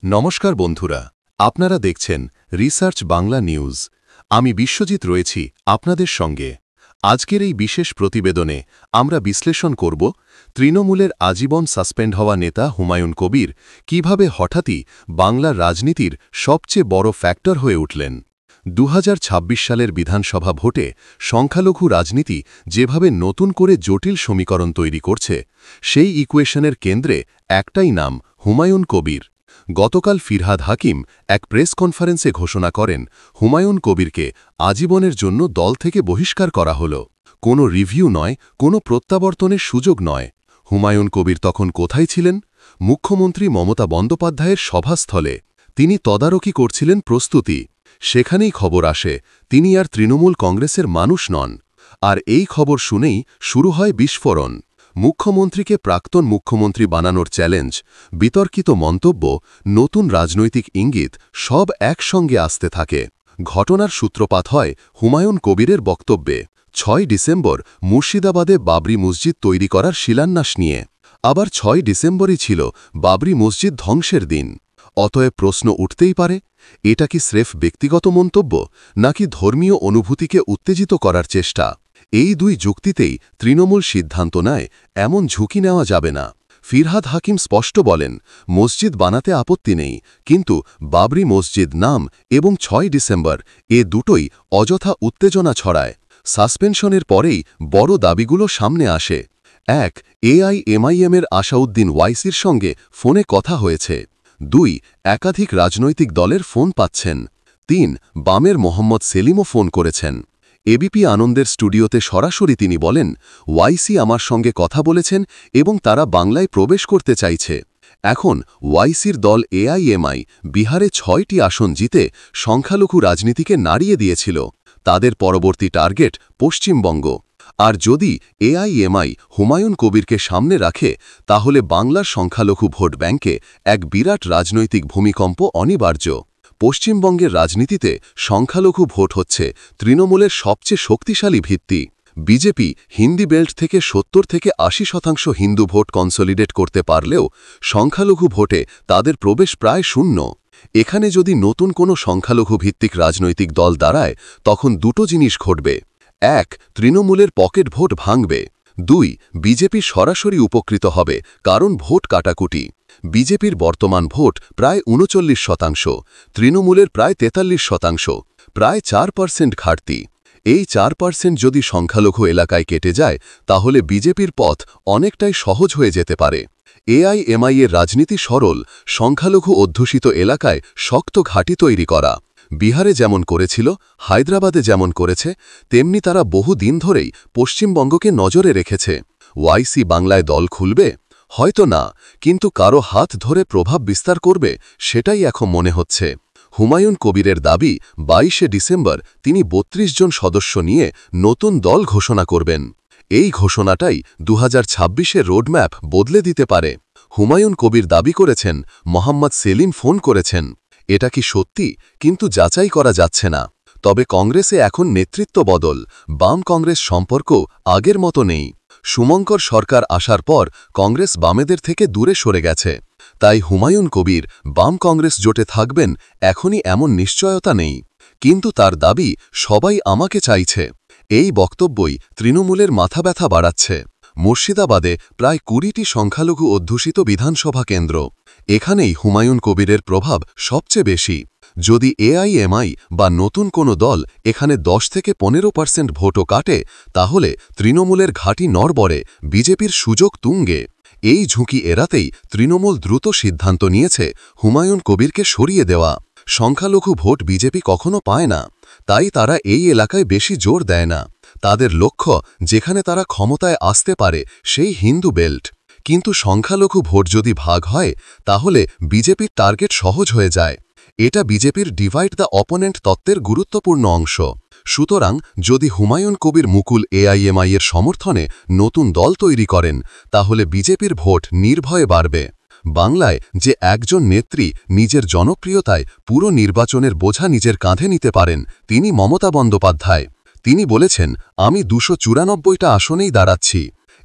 নমস্কার বন্ধুরা, আপনারা দেখছেন রিসার্চ বাংলা নিউজ। আমি বিশ্বজিৎ রয়েছি আপনাদের সঙ্গে। আজকের এই বিশেষ প্রতিবেদনে আমরা বিশ্লেষণ করব তৃণমূলের আজীবন সাসপেন্ড হওয়া নেতা হুমায়ুন কবির কিভাবে হঠাৎই বাংলার রাজনীতির সবচেয়ে বড় ফ্যাক্টর হয়ে উঠলেন। 2026 সালের বিধানসভা ভোটে সংখ্যালঘু রাজনীতি যেভাবে নতুন করে জটিল সমীকরণ তৈরি করছে, সেই ইকুয়েশনের কেন্দ্রে একটাই নাম, হুমায়ুন কবির। গতকাল ফিরহাদ হাকিম এক প্রেস কনফারেন্সে ঘোষণা করেন, হুমায়ুন কবিরকে আজীবনের জন্য দল থেকে বহিষ্কার করা হল। কোনো রিভিউ নয়, কোনো প্রত্যাবর্তনের সুযোগ নয়। হুমায়ুন কবির তখন কোথায় ছিলেন? মুখ্যমন্ত্রী মমতা বন্দ্যোপাধ্যায়ের সভাস্থলে। তিনি তদারকি করছিলেন প্রস্তুতি। সেখানেই খবর আসে তিনি আর তৃণমূল কংগ্রেসের মানুষ নন। আর এই খবর শুনেই শুরু হয় বিস্ফোরণ। মুখ্যমন্ত্রীকে প্রাক্তন মুখ্যমন্ত্রী বানানোর চ্যালেঞ্জ, বিতর্কিত মন্তব্য, নতুন রাজনৈতিক ইঙ্গিত সব একসঙ্গে আসতে থাকে। ঘটনার সূত্রপাত হয় হুমায়ুন কবিরের বক্তব্যে 6 ডিসেম্বর মুর্শিদাবাদে বাবরি মসজিদ তৈরি করার শিলান্যাস নিয়ে। আবার 6 ডিসেম্বরই ছিল বাবরি মসজিদ ধ্বংসের দিন। অতএব প্রশ্ন উঠতেই পারে, এটা কি স্রেফ ব্যক্তিগত মন্তব্য, নাকি ধর্মীয় অনুভূতিকে উত্তেজিত করার চেষ্টা? এই দুই যুক্তিতেই তৃণমূল সিদ্ধান্ত নেয় এমন ঝুঁকি নেওয়া যাবে না। ফিরহাদ হাকিম স্পষ্ট বলেন, মসজিদ বানাতে আপত্তি নেই, কিন্তু বাবরি মসজিদ নাম এবং 6 ডিসেম্বর এ দুটোই অযথা উত্তেজনা ছড়ায়। সাসপেনশনের পরেই বড় দাবিগুলো সামনে আসে। 1. এআইএমআইএমের আসাউদ্দিন ওয়াইসির সঙ্গে ফোনে কথা হয়েছে। 2. একাধিক রাজনৈতিক দলের ফোন পাচ্ছেন। 3. বামের মোহাম্মদ সেলিমও ফোন করেছেন। এবিপি আনন্দের স্টুডিওতে সরাসরি তিনি বলেন, ওয়াইসি আমার সঙ্গে কথা বলেছেন এবং তারা বাংলায় প্রবেশ করতে চাইছে। এখন ওয়াইসির দল এআইএমআই বিহারে 6টি আসন জিতে সংখ্যালঘু রাজনীতিকে নাড়িয়ে দিয়েছিল। তাদের পরবর্তী টার্গেট পশ্চিমবঙ্গ। আর যদি এআইএমআই হুমায়ুন কবিরকে সামনে রাখে, তাহলে বাংলার সংখ্যালঘু ভোট ব্যাংকে এক বিরাট রাজনৈতিক ভূমিকম্প অনিবার্য। পশ্চিমবঙ্গের রাজনীতিতে সংখ্যালঘু ভোট হচ্ছে তৃণমূলের সবচেয়ে শক্তিশালী ভিত্তি। বিজেপি হিন্দি বেল্ট থেকে 70 থেকে 80% হিন্দু ভোট কনসলিডেট করতে পারলেও সংখ্যালঘু ভোটে তাদের প্রবেশ প্রায় শূন্য। এখানে যদি নতুন কোনো সংখ্যালঘু ভিত্তিক রাজনৈতিক দল দাঁড়ায়, তখন দুটো জিনিস ঘটবে। 1. তৃণমূলের পকেট ভোট ভাঙবে। 2. বিজেপি সরাসরি উপকৃত হবে, কারণ ভোট কাটাকুটি। বিজেপির বর্তমান ভোট প্রায় 39%, তৃণমূলের প্রায় 43%, প্রায় 4% ঘাটতি। এই 4% যদি সংখ্যালঘু এলাকায় কেটে যায়, তাহলে বিজেপির পথ অনেকটাই সহজ হয়ে যেতে পারে। এআইএমআই এর রাজনীতি সরল, সংখ্যালঘু অধ্যুষিত এলাকায় শক্ত ঘাঁটি তৈরি করা। বিহারে যেমন করেছিল, হায়দ্রাবাদে যেমন করেছে, তেমনি তারা বহু দিন ধরেই পশ্চিমবঙ্গকে নজরে রেখেছে। ওয়াইসি বাংলায় দল খুলবে? হয়তো না, কিন্তু কারো হাত ধরে প্রভাব বিস্তার করবে, সেটাই এখন মনে হচ্ছে। হুমায়ুন কবিরের দাবি 22 ডিসেম্বর তিনি 32 জন সদস্য নিয়ে নতুন দল ঘোষণা করবেন। এই ঘোষণাটাই 2026-এর রোডম্যাপ বদলে দিতে পারে। হুমায়ুন কবির দাবি করেছেন, মোহাম্মদ সেলিম ফোন করেছেন। এটা কি সত্যি? কিন্তু যাচাই করা যাচ্ছে না। তবে কংগ্রেসে এখন নেতৃত্ব বদল, বাম কংগ্রেস সম্পর্ক আগের মতো নেই। শুভঙ্কর সরকার আসার পর কংগ্রেস বামেদের থেকে দূরে সরে গেছে। তাই হুমায়ুন কবির বাম কংগ্রেস জোটে থাকবেন এখনই এমন নিশ্চয়তা নেই। কিন্তু তার দাবি, সবাই আমাকে চাইছে। এই বক্তব্যই তৃণমূলের মাথা ব্যথা বাড়াচ্ছে। মুর্শিদাবাদে প্রায় 20টি সংখ্যালঘু অধ্যুষিত বিধানসভা কেন্দ্র। এখানেই হুমায়ুন কবিরের প্রভাব সবচেয়ে বেশি। যদি এআইএমআই বা নতুন কোনো দল এখানে 10 থেকে 15% ভোটও কাটে, তাহলে তৃণমূলের ঘাঁটি নড়বড়ে, বিজেপির সুযোগ তুঙ্গে। এই ঝুঁকি এড়াতেই তৃণমূল দ্রুত সিদ্ধান্ত নিয়েছে হুমায়ুন কবিরকে সরিয়ে দেওয়া। সংখ্যালঘু ভোট বিজেপি কখনো পায় না, তাই তারা এই এলাকায় বেশি জোর দেয় না। তাদের লক্ষ্য, যেখানে তারা ক্ষমতায় আসতে পারে, সেই হিন্দু বেল্ট। কিন্তু সংখ্যালঘু ভোট যদি ভাগ হয়, তাহলে বিজেপির টার্গেট সহজ হয়ে যায়। এটা বিজেপির ডিভাইড দ্য অপোনেন্ট তত্ত্বের গুরুত্বপূর্ণ অংশ। সুতরাং যদি হুমায়ুন কবির মুকুল এআইএমআই এর সমর্থনে নতুন দল তৈরি করেন, তাহলে বিজেপির ভোট নির্ভয়ে বাড়বে। বাংলায় যে একজন নেত্রী নিজের জনপ্রিয়তায় পুরো নির্বাচনের বোঝা নিজের কাঁধে নিতে পারেন, তিনি মমতা বন্দ্যোপাধ্যায়। তিনি বলেছেন, আমি 294টা আসনেই দাঁড়াচ্ছি।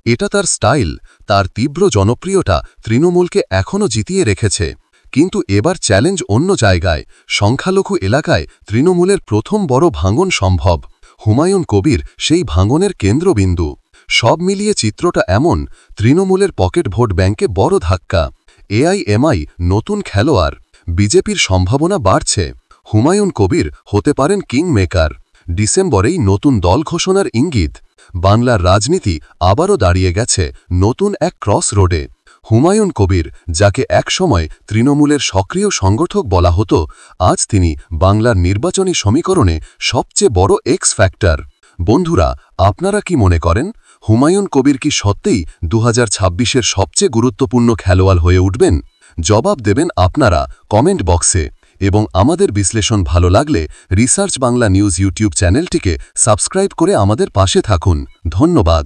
এটা তার স্টাইল। তার তীব্র জনপ্রিয়তা তৃণমূলকে এখনও জিতিয়ে রেখেছে। কিন্তু এবার চ্যালেঞ্জ অন্য জায়গায়। সংখ্যালঘু এলাকায় তৃণমূলের প্রথম বড় ভাঙন সম্ভব। হুমায়ুন কবির সেই ভাঙনের কেন্দ্রবিন্দু। সব মিলিয়ে চিত্রটা এমন, তৃণমূলের পকেট ভোট ব্যাংকে বড় ধাক্কা। এআইএমআই নতুন খেলোয়াড়, বিজেপির সম্ভাবনা বাড়ছে। হুমায়ুন কবির হতে পারেন কিং মেকার। ডিসেম্বরেই নতুন দল ঘোষণার ইঙ্গিত। বাংলার রাজনীতি আবারও দাঁড়িয়ে গেছে নতুন এক ক্রস রোডে। হুমায়ুন কবির, যাকে একসময় তৃণমূলের সক্রিয় সংগঠক বলা হতো, আজ তিনি বাংলার নির্বাচনী সমীকরণে সবচেয়ে বড় এক্স ফ্যাক্টর। বন্ধুরা, আপনারা কি মনে করেন, হুমায়ুন কবির কি সত্যিই 2026-এর সবচেয়ে গুরুত্বপূর্ণ খেলোয়াড় হয়ে উঠবেন? জবাব দেবেন আপনারা কমেন্ট বক্সে। এবং আমাদের বিশ্লেষণ ভালো লাগলে রিসার্চ বাংলা নিউজ ইউটিউব চ্যানেলটিকে সাবস্ক্রাইব করে আমাদের পাশে থাকুন। ধন্যবাদ।